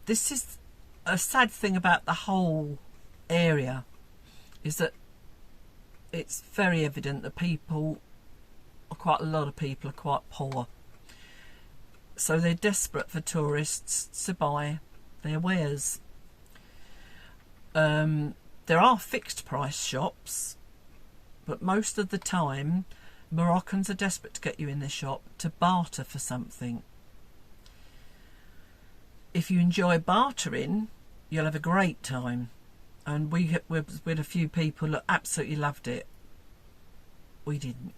this is a sad thing about the whole area, is that it's very evident that quite a lot of people are quite poor. So they're desperate for tourists to buy their wares. There are fixed price shops, but most of the time Moroccans are desperate to get you in the shop to barter for something. If you enjoy bartering, you'll have a great time. And we had a few people that absolutely loved it. We didn't.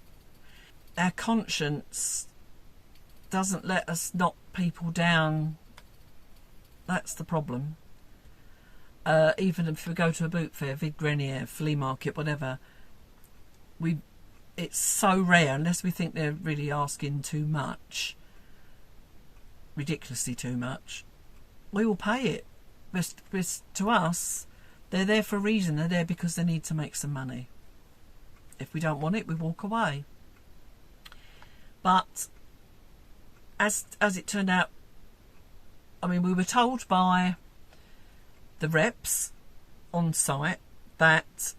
Our conscience doesn't let us knock people down. That's the problem. Even if we go to a boot fair, Vide Grenier, flea market, whatever, it's so rare, unless we think they're really asking too much, ridiculously too much, we will pay it. Because to us, they're there for a reason. They're there because they need to make some money. If we don't want it, we walk away. But as it turned out, I mean, we were told by the reps on site that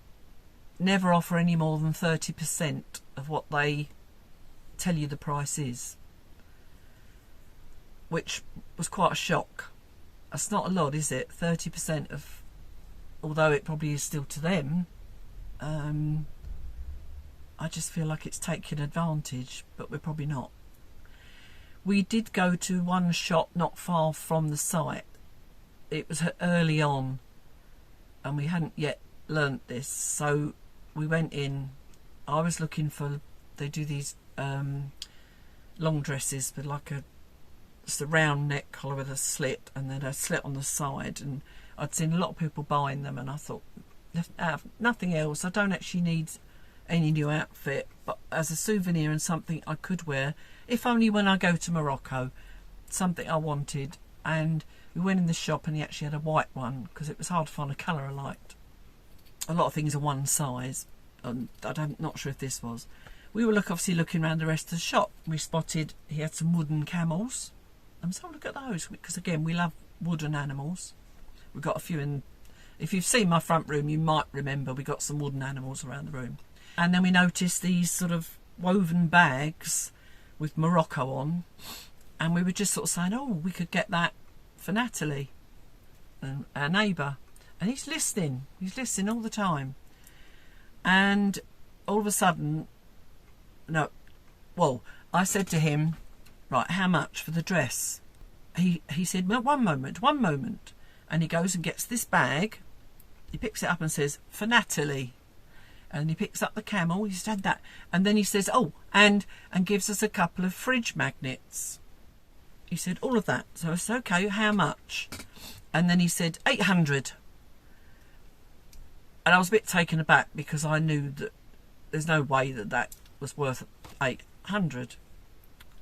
never offer any more than 30% of what they tell you the price is, which was quite a shock. That's not a lot, is it? 30% of, although it probably is still to them, I just feel like it's taking advantage, but we're probably not. We did go to one shop not far from the site. It was early on and we hadn't yet learnt this, so we went in. I was looking for, they do these long dresses with like just a round neck collar with a slit and then a slit on the side, and I'd seen a lot of people buying them, and I thought, nothing else, I don't actually need any new outfit, but as a souvenir and something I could wear, if only when I go to Morocco, something I wanted. And we went in the shop and he actually had a white one, because it was hard to find a colour I liked. A lot of things are one size, and I'm not sure if this was. We were obviously looking around the rest of the shop. We spotted he had some wooden camels, and so look at those, because again we love wooden animals. We've got a few in. If you've seen my front room, you might remember we got some wooden animals around the room. And then we noticed these sort of woven bags with Morocco on, and we were just sort of saying, oh, we could get that for Natalie, and our neighbour. And he's listening all the time. And all of a sudden, I said to him, right, how much for the dress? He said, well, one moment. And he goes and gets this bag, he picks it up and says, for Natalie. And he picks up the camel, he said that, and then he says, oh, and gives us a couple of fridge magnets. He said all of that. So I said, okay, how much? And then he said 800. And I was a bit taken aback, because I knew that there's no way that was worth 800,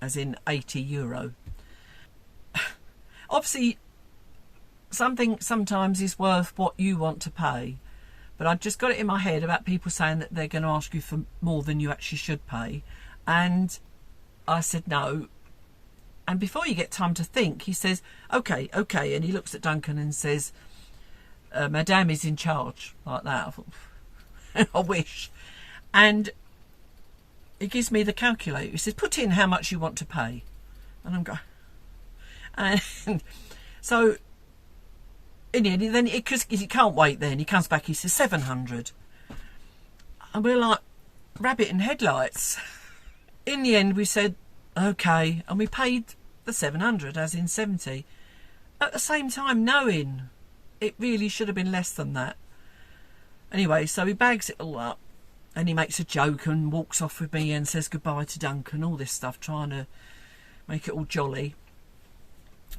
as in €80. Obviously, something sometimes is worth what you want to pay. But I just got it in my head about people saying that they're going to ask you for more than you actually should pay. And I said no. And before you get time to think, he says, okay. And he looks at Duncan and says, Madame is in charge, like that. I thought, I wish. And he gives me the calculator. He says, put in how much you want to pay. And I'm going. And so in the end, then because he can't wait, then he comes back, he says 700. And we're like rabbit in headlights. In the end, we said, okay, and we paid the 700, as in 70. At the same time, knowing it really should have been less than that. Anyway, so he bags it all up, and he makes a joke and walks off with me and says goodbye to Duncan, all this stuff, trying to make it all jolly.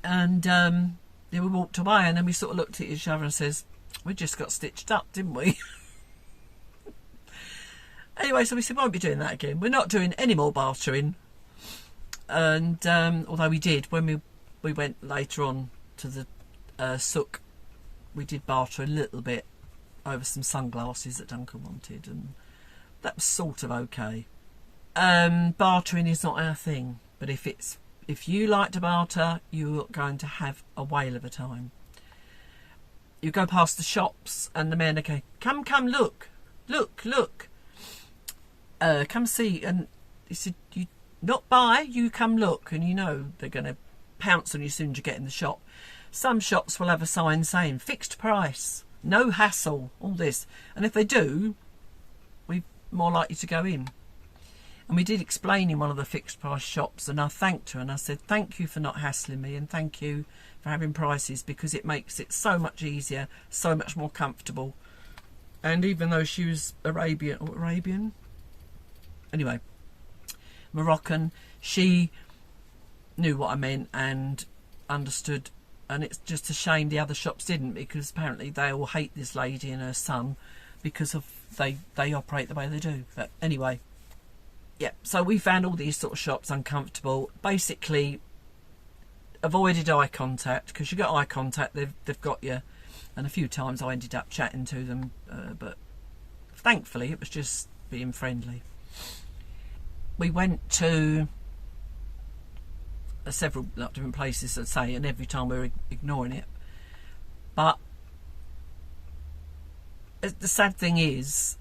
And then we walked away, and then we sort of looked at each other and says, we just got stitched up, didn't we? Anyway, so we said, won't be doing that again. We're not doing any more bartering. And although we did, when we went later on to the souk, we did barter a little bit over some sunglasses that Duncan wanted, and that was sort of okay. Bartering is not our thing, but if you like to barter, you're going to have a whale of a time. you go past the shops and the men are going, come, look, come see. And he said, you not buy, you come look. And you know they're going to pounce on you as soon as you get in the shop. Some shops will have a sign saying fixed price, no hassle, all this. And if they do, we're more likely to go in. And we did explain in one of the fixed price shops, and I thanked her and I said, thank you for not hassling me, and thank you for having prices, because it makes it so much easier, so much more comfortable. And even though she was Arabian? Anyway, Moroccan, she knew what I meant and understood. And it's just a shame the other shops didn't, because apparently they all hate this lady and her son because of they operate the way they do. But anyway, yeah, so we found all these sort of shops uncomfortable. Basically, avoided eye contact, because you get eye contact, they've got you. And a few times I ended up chatting to them, but thankfully it was just being friendly. We went to several different places, I'd say, and every time we were ignoring it. But the sad thing is,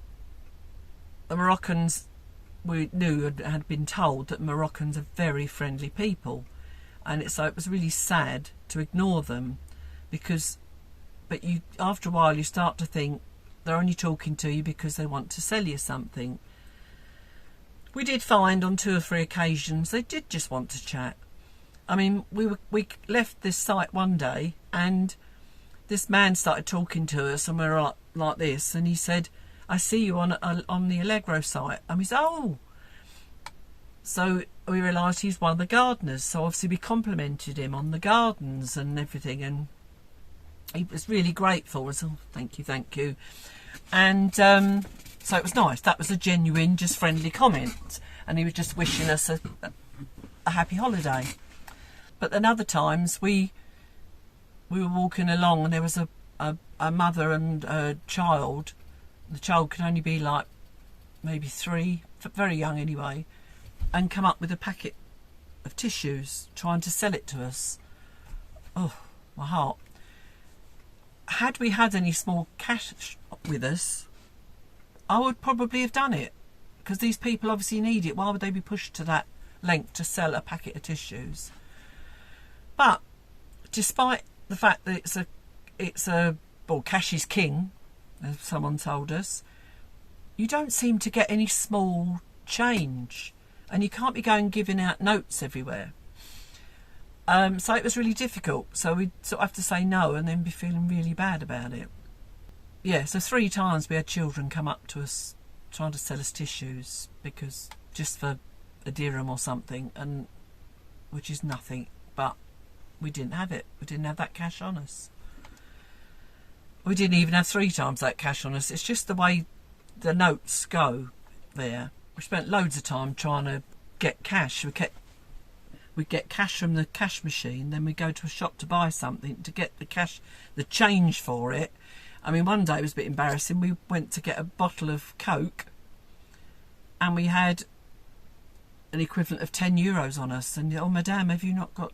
the Moroccans, we knew, had been told that Moroccans are very friendly people, and it was really sad to ignore them, but you, after a while, you start to think they're only talking to you because they want to sell you something. We did find on 2 or 3 occasions they did just want to chat. I mean, we left this site one day and this man started talking to us, and we were like this, and he said, I see you on the Allegro site. And we said, oh. So we realised he's one of the gardeners, so obviously we complimented him on the gardens and everything, and he was really grateful. So thank you. And so it was nice. That was a genuine, just friendly comment, and he was just wishing us a happy holiday. But then other times we were walking along, and there was a mother and a child. The child could only be like maybe 3, very young anyway, and come up with a packet of tissues trying to sell it to us. Oh, my heart. Had we had any small cash with us, I would probably have done it, because these people obviously need it. Why would they be pushed to that length to sell a packet of tissues? But despite the fact that cash is king, as someone told us, you don't seem to get any small change, and you can't be going giving out notes everywhere. So it was really difficult. So we'd sort of have to say no and then be feeling really bad about it. Yeah, so 3 times we had children come up to us trying to sell us tissues, because just for a dirham or something, and which is nothing, but we didn't have it. We didn't have that cash on us. We didn't even have 3 times that cash on us. It's just the way the notes go there. We spent loads of time trying to get cash. We'd get cash from the cash machine, then we'd go to a shop to buy something to get the change for it. I mean, one day it was a bit embarrassing. We went to get a bottle of Coke, and we had an equivalent of €10 on us. And, oh, madame, have you not got,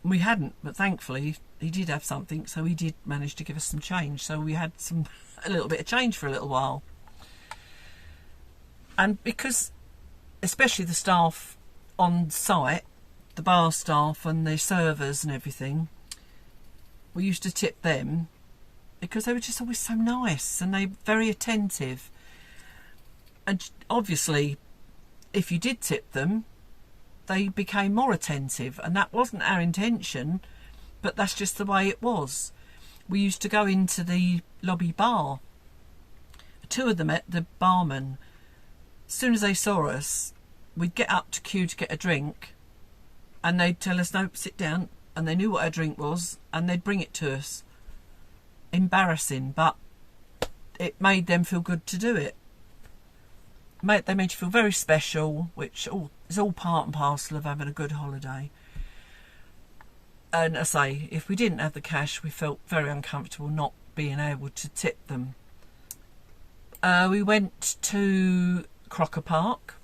we hadn't, but thankfully he did have something, so he did manage to give us some change. So we had a little bit of change for a little while. And because, especially the staff on site, the bar staff and the servers and everything, we used to tip them, because they were just always so nice and they were very attentive. And obviously, if you did tip them, they became more attentive, and that wasn't our intention, but that's just the way it was. We used to go into the lobby bar. 2 of them, the barman, as soon as they saw us, we'd get up to queue to get a drink, and they'd tell us, no, sit down, and they knew what our drink was, and they'd bring it to us. Embarrassing, but it made them feel good to do it. They made you feel very special, which is all part and parcel of having a good holiday. And I say, if we didn't have the cash, we felt very uncomfortable not being able to tip them. We went to Crocker Park,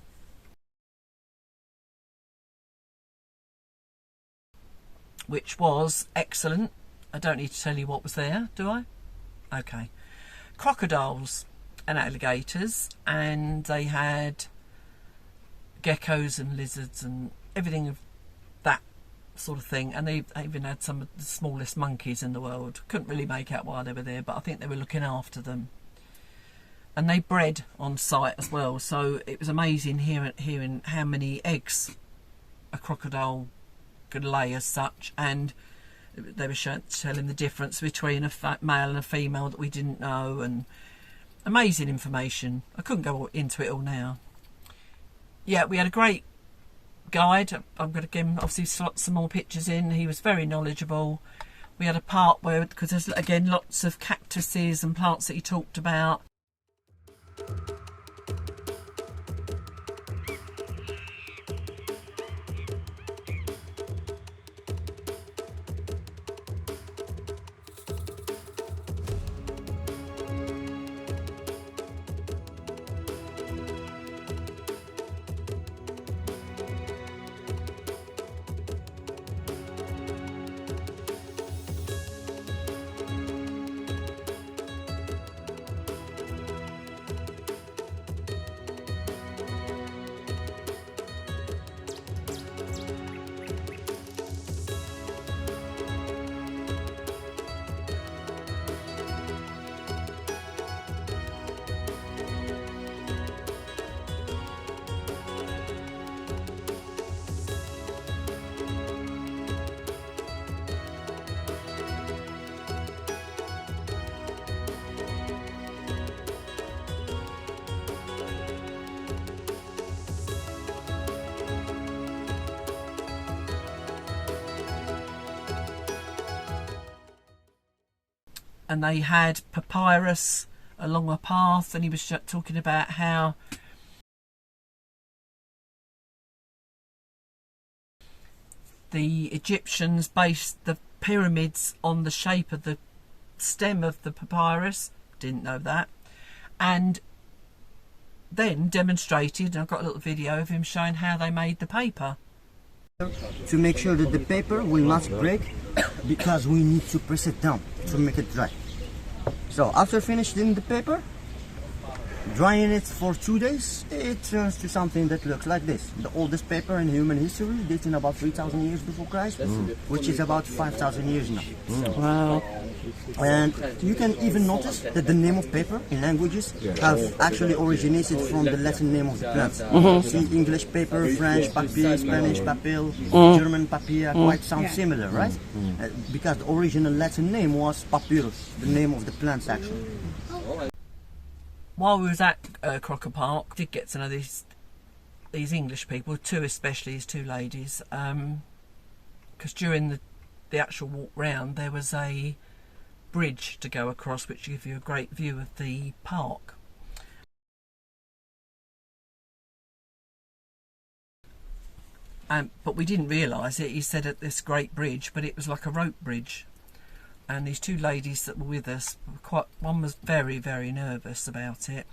which was excellent. I don't need to tell you what was there, do I? Okay. Crocodiles and alligators, and they had geckos and lizards and everything of that sort of thing, and they even had some of the smallest monkeys in the world. Couldn't really make out why they were there, but I think they were looking after them. And they bred on site as well, so it was amazing hearing how many eggs a crocodile could lay as such, and they were telling the difference between a male and a female that we didn't know, and amazing information. I couldn't go into it all now. Yeah, we had a great guide. I'm going to give him obviously some more pictures in. He was very knowledgeable. We had a part where, because there's again lots of cactuses and plants that he talked about. And they had papyrus along a path, and he was talking about how the Egyptians based the pyramids on the shape of the stem of the papyrus. Didn't know that. And then demonstrated, and I've got a little video of him showing how they made the paper. To make sure that the paper will not break, because we need to press it down to make it dry. So after finishing the paper, drying it for 2 days, it turns to something that looks like this. The oldest paper in human history, dating about 3,000 years before Christ, which is about 5,000 years now. Wow. And you can even notice that the name of paper in languages have actually originated from the Latin name of the plant. See, English paper, French papier, Spanish papil, German papier, quite sound similar, right? Because the original Latin name was papyrus, the name of the plants actually. While we was at Crocker Park, did get to know these English people, two especially, these two ladies, because during the actual walk round there was a bridge to go across which gives you a great view of the park. But we didn't realise it. He said at this great bridge, but it was like a rope bridge. And these two ladies that were with us, one was very, very nervous about it,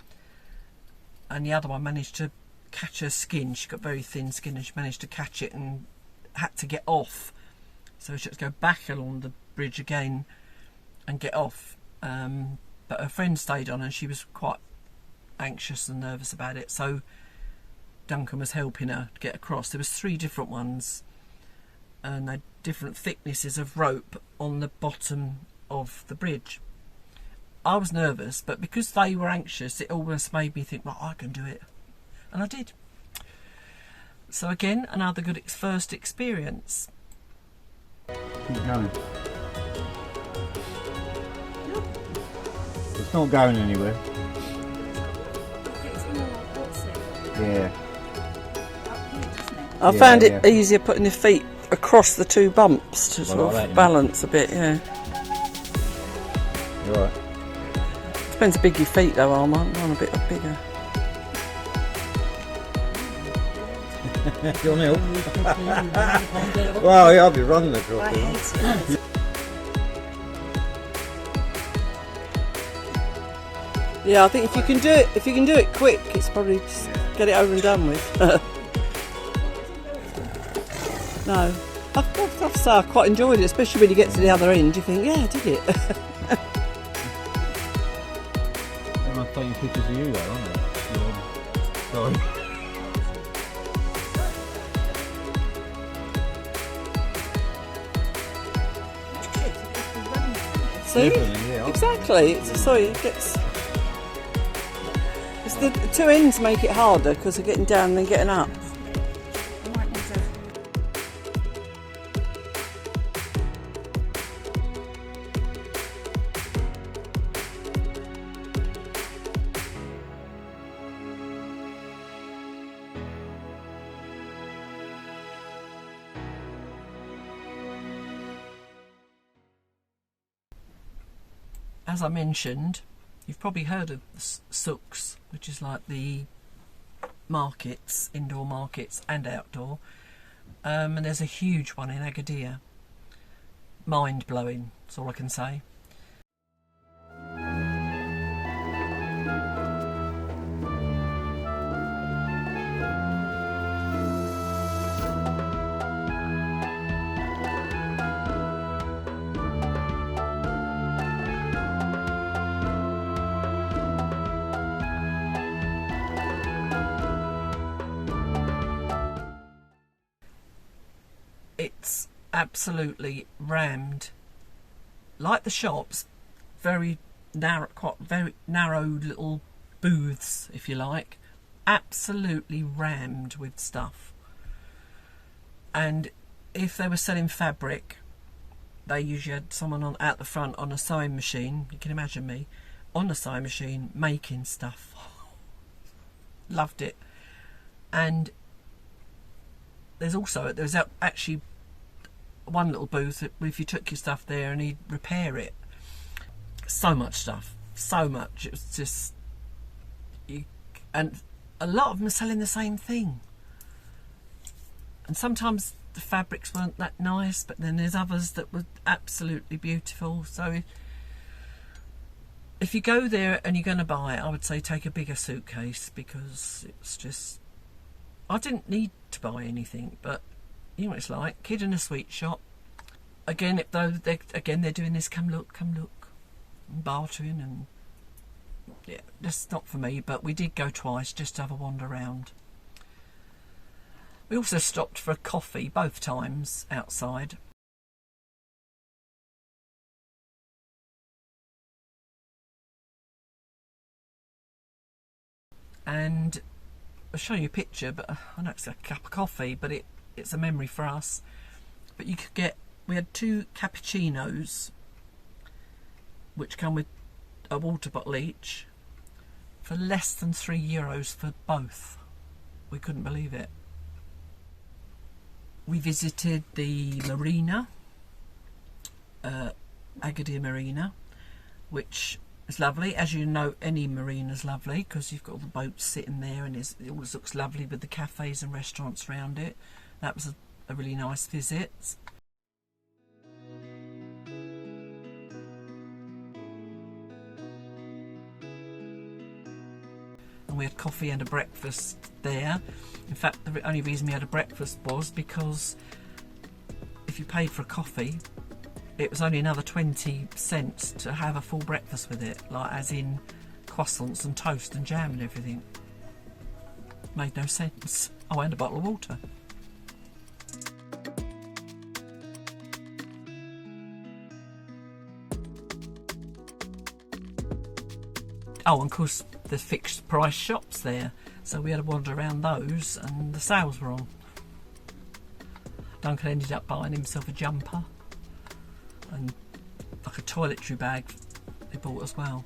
and the other one managed to catch her skin. She got very thin skin, and she managed to catch it and had to get off. So she had to go back along the bridge again and get off. But her friend stayed on, and she was quite anxious and nervous about it. So Duncan was helping her to get across. There was 3 different ones, and they had different thicknesses of rope on the bottom of the bridge. I was nervous, but because they were anxious, it almost made me think, right, I can do it. And I did. So again, another good first experience. Keep going. It's not going anywhere. Yeah. I found it easier putting your feet across the 2 bumps to sort of balance a bit, yeah. You're right. Depends how big your feet though are, mine a bit bigger. Do you want help? Well, yeah, I'll be running across it. Yeah, I think if you can do it quick, it's probably just get it over and done with. No. I've say I quite enjoyed it, especially when you get to the other end. You think, yeah, I did it. Everyone's taking pictures of you though, aren't they? Sorry. See? Definitely, yeah. Exactly. It gets. It's the two ends make it harder because they're getting down and then getting up. As I mentioned, you've probably heard of souks, which is like the markets, indoor markets and outdoor. And there's a huge one in Agadir. Mind blowing, that's all I can say. It's absolutely rammed, like the shops, very narrow, quite very narrow little booths, if you like, absolutely rammed with stuff. And if they were selling fabric, they usually had someone out the front on a sewing machine. You can imagine me on a sewing machine making stuff. Loved it. And there's actually one little booth that if you took your stuff there and he'd repair it. So much stuff, so much. It was just, and a lot of them are selling the same thing. And sometimes the fabrics weren't that nice, but then there's others that were absolutely beautiful. So if you go there and you're going to buy it, I would say take a bigger suitcase, because it's just, I didn't need to buy anything, but you know what it's like, kid in a sweet shop. Again, they're doing this come look, and bartering, and yeah, that's not for me. But we did go twice just to have a wander around. We also stopped for a coffee both times outside. And I'll show you a picture, but I know it's a cup of coffee, but it's a memory for us. But you could get, we had 2 cappuccinos, which come with a water bottle each, for less than €3 for both. We couldn't believe it. We visited the marina, Agadir Marina, which is lovely. As you know, any marina's lovely because you've got all the boats sitting there, and it always looks lovely with the cafes and restaurants around it. That was a really nice visit. And we had coffee and a breakfast there. In fact, the only reason we had a breakfast was because if you paid for a coffee, it was only another 20 cents to have a full breakfast with it, like as in croissants and toast and jam and everything. Made no sense. Oh, and a bottle of water. Oh, and of course there's fixed price shops there, so we had to wander around those, and the sales were on. Duncan ended up buying himself a jumper and like a toiletry bag he bought as well.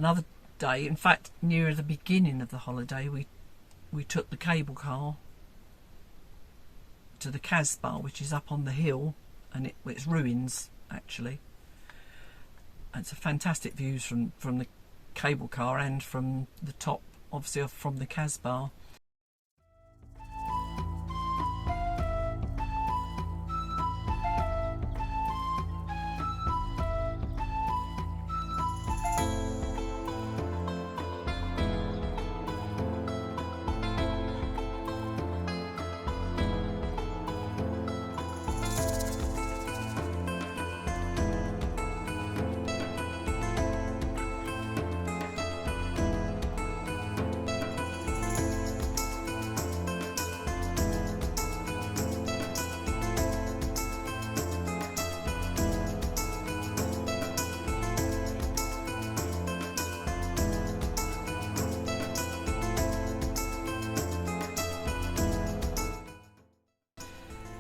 another day, in fact near the beginning of the holiday, we took the cable car to the Casbah, which is up on the hill, and it's ruins actually. And it's a fantastic views from the cable car and from the top, obviously from the Casbah.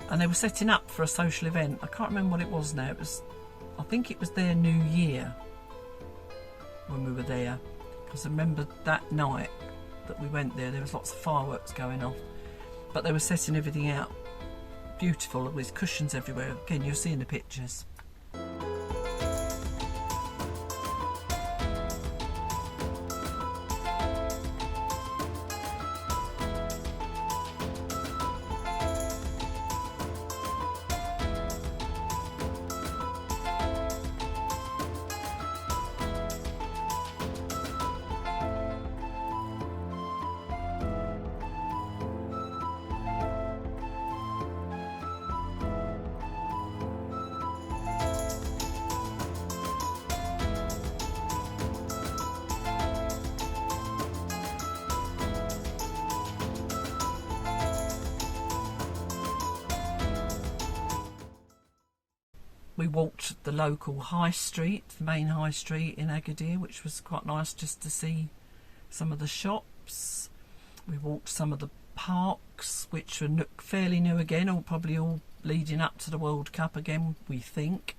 And they were setting up for a social event. I can't remember what it was now. I think it was their New Year when we were there. Because I remember that night that we went there was lots of fireworks going off. But they were setting everything out beautiful with cushions everywhere. Again, you'll see in the pictures. We walked the local high street, the main high street in Agadir, which was quite nice just to see some of the shops. We walked some of the parks, which are fairly new again, or probably all leading up to the World Cup again, we think.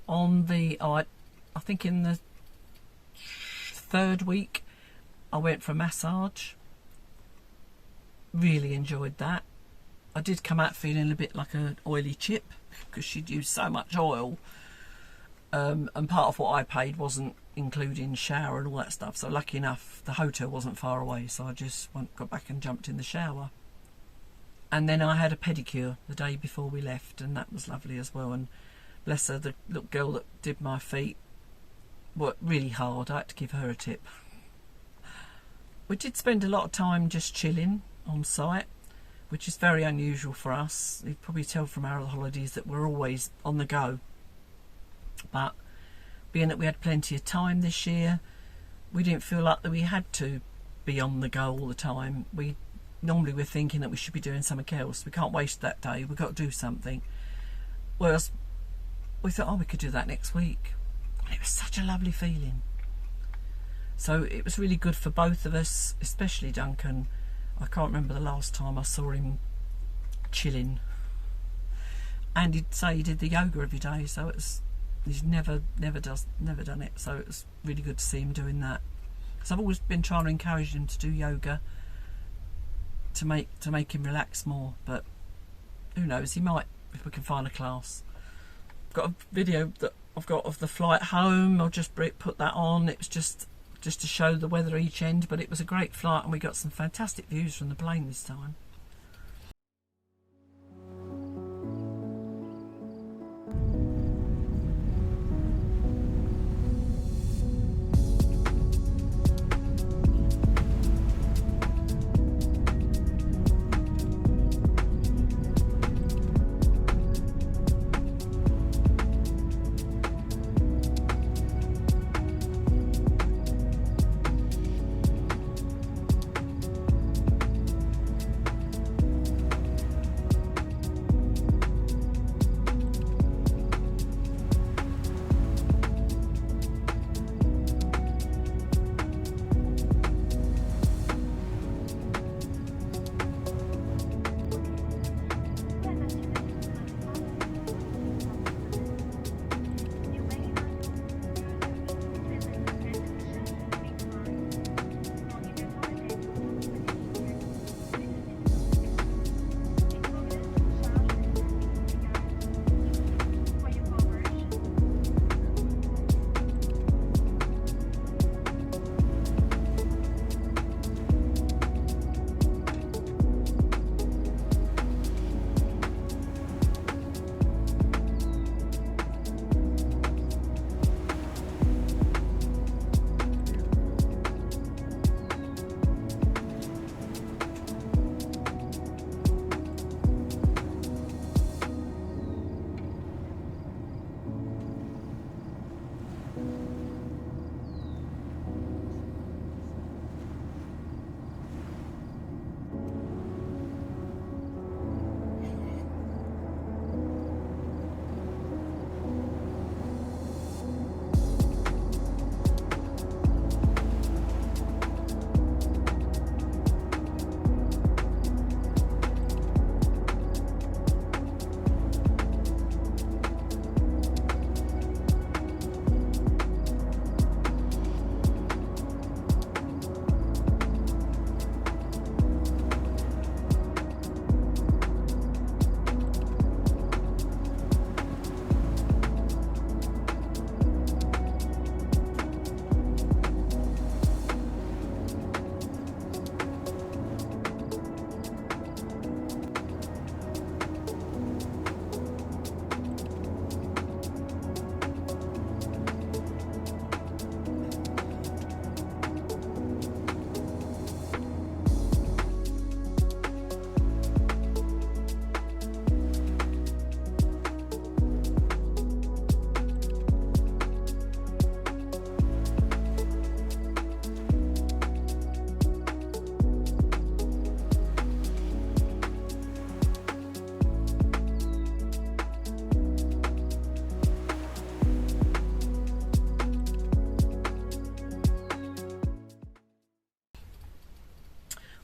On the, I think in the third week, I went for a massage. Really enjoyed that. I did come out feeling a bit like an oily chip because she'd used so much oil, and part of what I paid wasn't including shower and all that stuff. So lucky enough, the hotel wasn't far away, so I just got back and jumped in the shower. And then I had a pedicure the day before we left, and that was lovely as well. And bless her, the little girl that did my feet worked really hard. I had to give her a tip. We did spend a lot of time just chilling on site, which is very unusual for us. You'd probably tell from our other holidays that we're always on the go. But being that we had plenty of time this year, we didn't feel like that we had to be on the go all the time. Normally we're thinking that we should be doing something else. We can't waste that day. We've got to do something. Whereas we thought, oh, we could do that next week. And it was such a lovely feeling. So it was really good for both of us, especially Duncan. I can't remember the last time I saw him chilling. And he'd say he did the yoga every day, so he's never done it. So it was really good to see him doing that. Because I've always been trying to encourage him to do yoga to make him relax more. But who knows? He might if we can find a class. got a video that I've got of the flight home. I'll just put that on. It was just to show the weather each end, but it was a great flight and we got some fantastic views from the plane this time.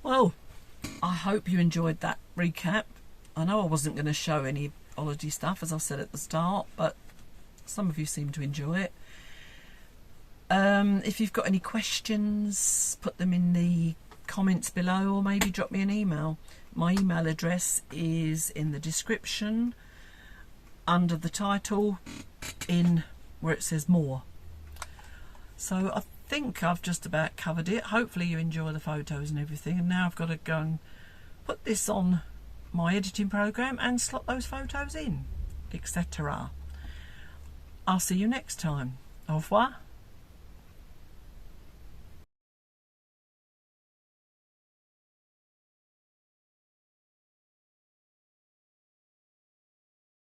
Well, I hope you enjoyed that recap. I know I wasn't going to show any holiday stuff, as I said at the start, but some of you seem to enjoy it. If you've got any questions, put them in the comments below, or maybe drop me an email. My email address is in the description, under the title, in where it says more. So I think I've just about covered it. Hopefully you enjoy the photos and everything, and now I've got to go and put this on my editing program and slot those photos in, etc. I'll see you next time. Au revoir.